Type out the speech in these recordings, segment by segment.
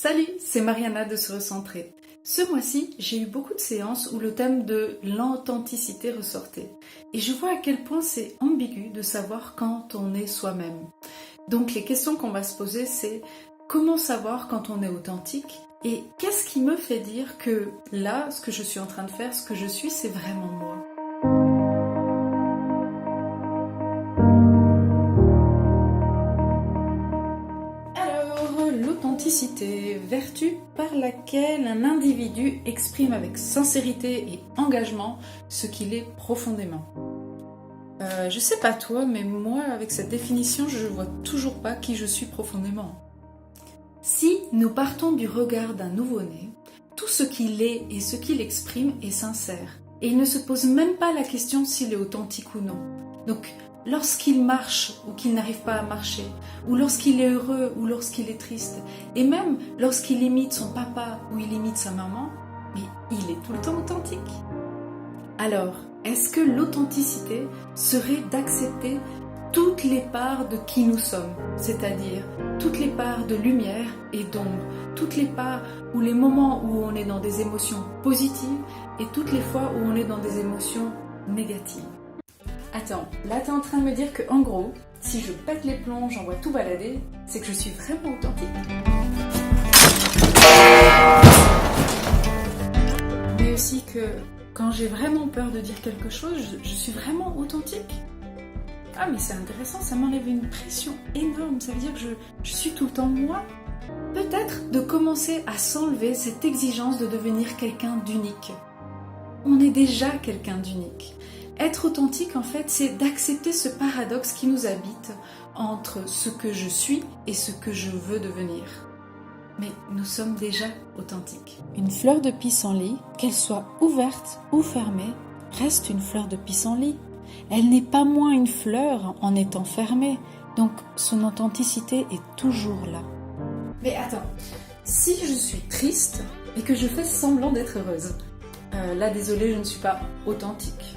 Salut, c'est Mariana de Se Recentrer. Ce mois-ci, j'ai eu beaucoup de séances où le thème de l'authenticité ressortait. Et je vois à quel point c'est ambigu de savoir quand on est soi-même. Donc les questions qu'on va se poser, c'est comment savoir quand on est authentique et qu'est-ce qui me fait dire que là, ce que je suis en train de faire, ce que je suis, c'est vraiment moi. L'authenticité, vertu par laquelle un individu exprime avec sincérité et engagement ce qu'il est profondément. Je sais pas toi, mais moi, avec cette définition, je vois toujours pas qui je suis profondément. Si nous partons du regard d'un nouveau-né, tout ce qu'il est et ce qu'il exprime est sincère. Et il ne se pose même pas la question s'il est authentique ou non. Donc, lorsqu'il marche ou qu'il n'arrive pas à marcher, ou lorsqu'il est heureux ou lorsqu'il est triste, et même lorsqu'il imite son papa ou il imite sa maman, mais il est tout le temps authentique. Alors, est-ce que l'authenticité serait d'accepter toutes les parts de qui nous sommes, c'est-à-dire toutes les parts de lumière et d'ombre, toutes les parts ou les moments où on est dans des émotions positives et toutes les fois où on est dans des émotions négatives. Attends, là t'es en train de me dire que en gros, si je pète les plombs, j'envoie tout balader, c'est que je suis vraiment authentique. Mais aussi que quand j'ai vraiment peur de dire quelque chose, je suis vraiment authentique. Ah mais c'est intéressant, ça m'enlève une pression énorme, ça veut dire que je suis tout le temps moi. Peut-être de commencer à s'enlever cette exigence de devenir quelqu'un d'unique. On est déjà quelqu'un d'unique. Être authentique, en fait, c'est d'accepter ce paradoxe qui nous habite entre ce que je suis et ce que je veux devenir. Mais nous sommes déjà authentiques. Une fleur de pissenlit, qu'elle soit ouverte ou fermée, reste une fleur de pissenlit. Elle n'est pas moins une fleur en étant fermée, donc son authenticité est toujours là. Mais attends, si je suis triste et que je fais semblant d'être heureuse, là désolée, je ne suis pas authentique.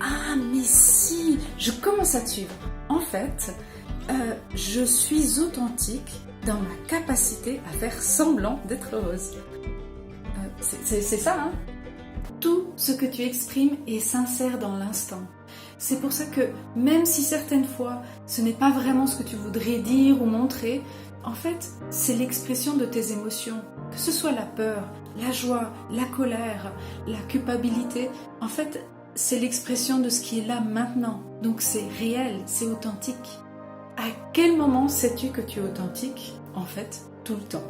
Ah mais si, je commence à te suivre. En fait, je suis authentique dans ma capacité à faire semblant d'être heureuse. C'est ça, hein? Tout ce que tu exprimes est sincère dans l'instant. C'est pour ça que même si certaines fois ce n'est pas vraiment ce que tu voudrais dire ou montrer, en fait c'est l'expression de tes émotions. Que ce soit la peur, la joie, la colère, la culpabilité, en fait c'est l'expression de ce qui est là maintenant. Donc c'est réel, c'est authentique. À quel moment sais-tu que tu es authentique? En fait, tout le temps.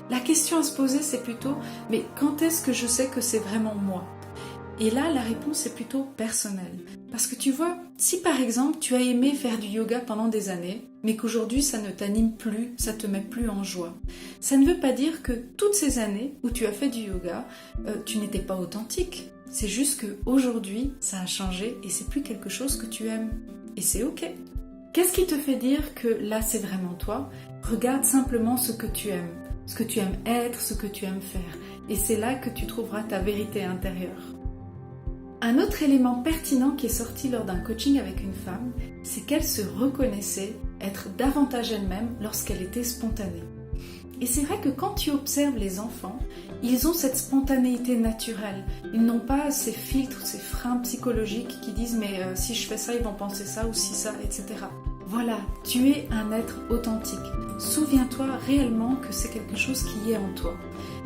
La question à se poser, c'est plutôt, mais quand est-ce que je sais que c'est vraiment moi? Et là, la réponse est plutôt personnelle. Parce que tu vois, si par exemple, tu as aimé faire du yoga pendant des années, mais qu'aujourd'hui, ça ne t'anime plus, ça te met plus en joie, ça ne veut pas dire que toutes ces années où tu as fait du yoga, tu n'étais pas authentique. C'est juste qu'aujourd'hui, ça a changé et c'est plus quelque chose que tu aimes. Et c'est ok. Qu'est-ce qui te fait dire que là, c'est vraiment toi? Regarde simplement ce que tu aimes. Ce que tu aimes être, ce que tu aimes faire. Et c'est là que tu trouveras ta vérité intérieure. Un autre élément pertinent qui est sorti lors d'un coaching avec une femme, c'est qu'elle se reconnaissait être davantage elle-même lorsqu'elle était spontanée. Et c'est vrai que quand tu observes les enfants, ils ont cette spontanéité naturelle. Ils n'ont pas ces filtres, ces freins psychologiques qui disent « mais si je fais ça, ils vont penser ça ou si ça, etc. » Voilà, tu es un être authentique. Souviens-toi réellement que c'est quelque chose qui est en toi.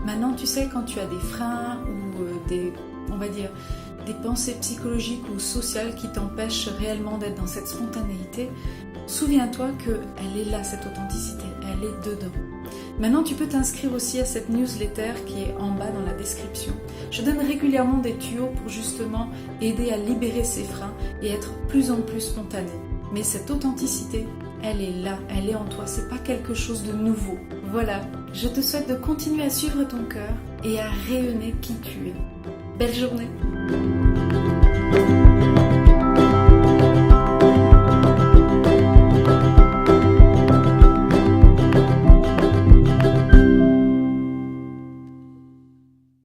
Maintenant, tu sais, quand tu as des freins ou des pensées psychologiques ou sociales qui t'empêchent réellement d'être dans cette spontanéité, souviens-toi qu'elle est là, cette authenticité, elle est dedans. Maintenant, tu peux t'inscrire aussi à cette newsletter qui est en bas dans la description. Je donne régulièrement des tuyaux pour justement aider à libérer ces freins et être plus en plus spontané. Mais cette authenticité, elle est là, elle est en toi, c'est pas quelque chose de nouveau. Voilà, je te souhaite de continuer à suivre ton cœur et à rayonner qui tu es. Belle journée!